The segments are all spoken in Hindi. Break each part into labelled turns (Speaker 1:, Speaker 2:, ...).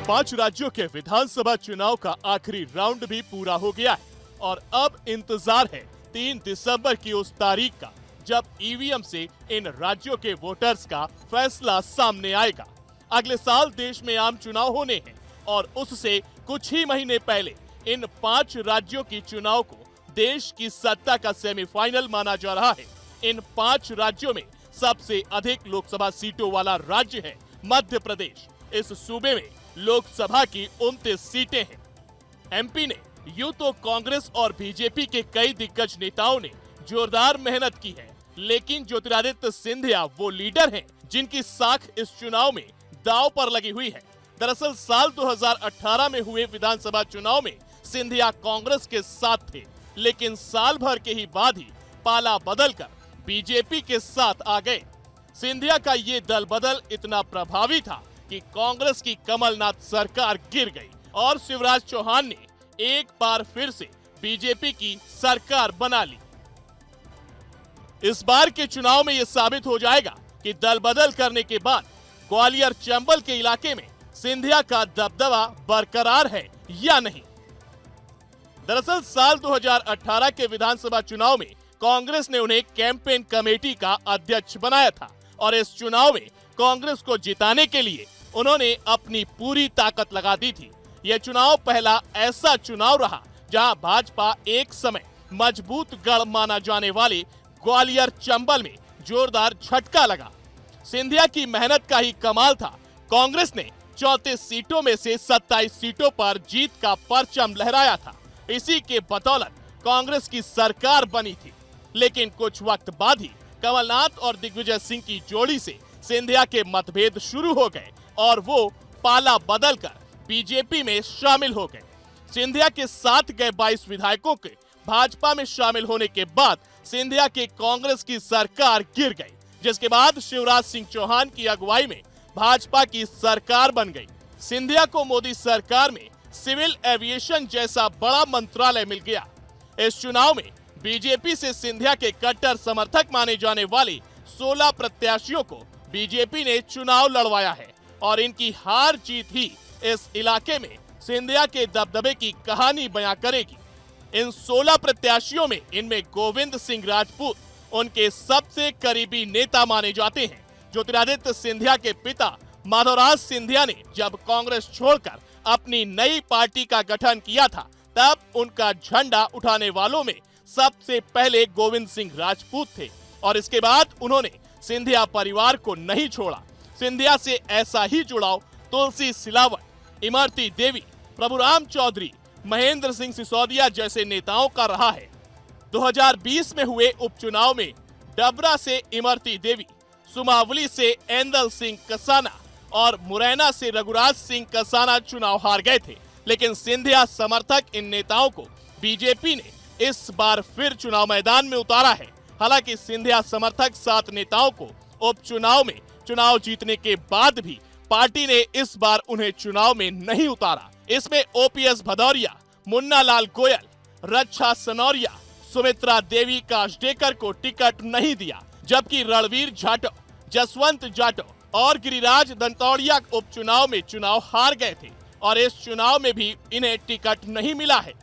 Speaker 1: 5 राज्यों के विधानसभा चुनाव का आखिरी राउंड भी पूरा हो गया है और अब इंतजार है 3 दिसंबर की उस तारीख का जब ईवीएम से इन राज्यों के वोटर्स का फैसला सामने आएगा। अगले साल देश में आम चुनाव होने हैं और उससे कुछ ही महीने पहले इन 5 राज्यों की चुनाव को देश की सत्ता का सेमीफाइनल माना जा रहा है। इन 5 राज्यों में सबसे अधिक लोकसभा सीटों वाला राज्य है मध्य प्रदेश। इस सूबे में लोकसभा की 29 सीटें हैं। एमपी ने यूं तो कांग्रेस और बीजेपी के कई दिग्गज नेताओं ने जोरदार मेहनत की है, लेकिन ज्योतिरादित्य सिंधिया वो लीडर हैं जिनकी साख इस चुनाव में दांव पर लगी हुई है। दरअसल साल 2018 में हुए विधानसभा चुनाव में सिंधिया कांग्रेस के साथ थे, लेकिन साल भर के ही बाद ही पाला बदलकर बीजेपी के साथ आ गए। सिंधिया का ये दल बदल इतना प्रभावी था कि कांग्रेस की कमलनाथ सरकार गिर गई और शिवराज चौहान ने एक बार फिर से बीजेपी की सरकार बना ली। इस बार के चुनाव में यह साबित हो जाएगा कि दल बदल करने के बाद ग्वालियर चंबल के इलाके में सिंधिया का दबदबा बरकरार है या नहीं। दरअसल साल 2018 के विधानसभा चुनाव में कांग्रेस ने उन्हें कैंपेन कमेटी का अध्यक्ष बनाया था और इस चुनाव में कांग्रेस को जिताने के लिए उन्होंने अपनी पूरी ताकत लगा दी थी। यह चुनाव पहला ऐसा चुनाव रहा जहां भाजपा एक समय मजबूत गढ़ माना जाने वाले ग्वालियर चंबल में जोरदार झटका लगा। सिंधिया की मेहनत का ही कमाल था। कांग्रेस ने 34 सीटों में से 27 सीटों पर जीत का परचम लहराया था। इसी के बदौलत कांग्रेस की सरकार बनी थी, लेकिन कुछ वक्त बाद ही कमलनाथ और दिग्विजय सिंह की जोड़ी से सिंधिया के मतभेद शुरू हो गए और वो पाला बदलकर बीजेपी में शामिल हो गए। सिंधिया के साथ गए 22 विधायकों के भाजपा में शामिल होने के बाद सिंधिया के कांग्रेस की सरकार गिर गई, जिसके बाद शिवराज सिंह चौहान की अगुवाई में भाजपा की सरकार बन गई। सिंधिया को मोदी सरकार में सिविल एविएशन जैसा बड़ा मंत्रालय मिल गया। इस चुनाव में बीजेपी से सिंधिया के कट्टर समर्थक माने जाने वाले 16 प्रत्याशियों को बीजेपी ने चुनाव लड़वाया है और इनकी हार जीत ही इस इलाके में सिंधिया के दबदबे की कहानी बयां करेगी। इन 16 प्रत्याशियों में इनमें गोविंद सिंह राजपूत उनके सबसे करीबी नेता माने जाते हैं। ज्योतिरादित्य सिंधिया के पिता माधवराज सिंधिया ने जब कांग्रेस छोड़कर अपनी नई पार्टी का गठन किया था, तब उनका झंडा उठाने वालों में सबसे पहले गोविंद सिंह राजपूत थे और इसके बाद उन्होंने सिंधिया परिवार को नहीं छोड़ा। सिंधिया से ऐसा ही जुड़ाव तुलसी सिलावट, इमरती देवी, प्रभुराम चौधरी, महेंद्र सिंह सिसोदिया जैसे नेताओं का रहा है। 2020 में हुए उपचुनाव में डबरा से इमरती देवी, सुमावली से एंदल सिंह कसाना और मुरैना से रघुराज सिंह कसाना चुनाव हार गए थे, लेकिन सिंधिया समर्थक इन नेताओं को बीजेपी ने इस बार फिर चुनाव मैदान में उतारा है। हालांकि सिंधिया समर्थक 7 नेताओं को उपचुनाव में चुनाव जीतने के बाद भी पार्टी ने इस बार उन्हें चुनाव में नहीं उतारा। इसमें ओपीएस भदौरिया, मुन्ना लाल गोयल, रक्षा सनौरिया, सुमित्रा देवी काशडेकर को टिकट नहीं दिया, जबकि रणवीर जाटव, जसवंत जाटव और गिरिराज दंतौड़िया उपचुनाव में चुनाव हार गए थे और इस चुनाव में भी इन्हें टिकट नहीं मिला है।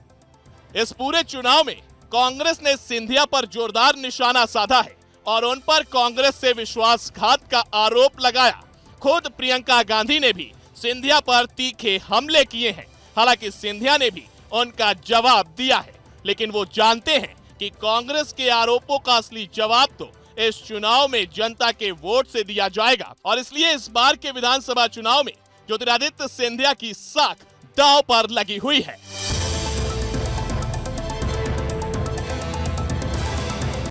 Speaker 1: इस पूरे चुनाव में कांग्रेस ने सिंधिया पर जोरदार निशाना साधा है और उन पर कांग्रेस से विश्वासघात का आरोप लगाया। खुद प्रियंका गांधी ने भी सिंधिया पर तीखे हमले किए हैं। हालांकि सिंधिया ने भी उनका जवाब दिया है, लेकिन वो जानते हैं कि कांग्रेस के आरोपों का असली जवाब तो इस चुनाव में जनता के वोट से दिया जाएगा और इसलिए इस बार के विधानसभा चुनाव में ज्योतिरादित्य सिंधिया की साख दांव पर लगी हुई है।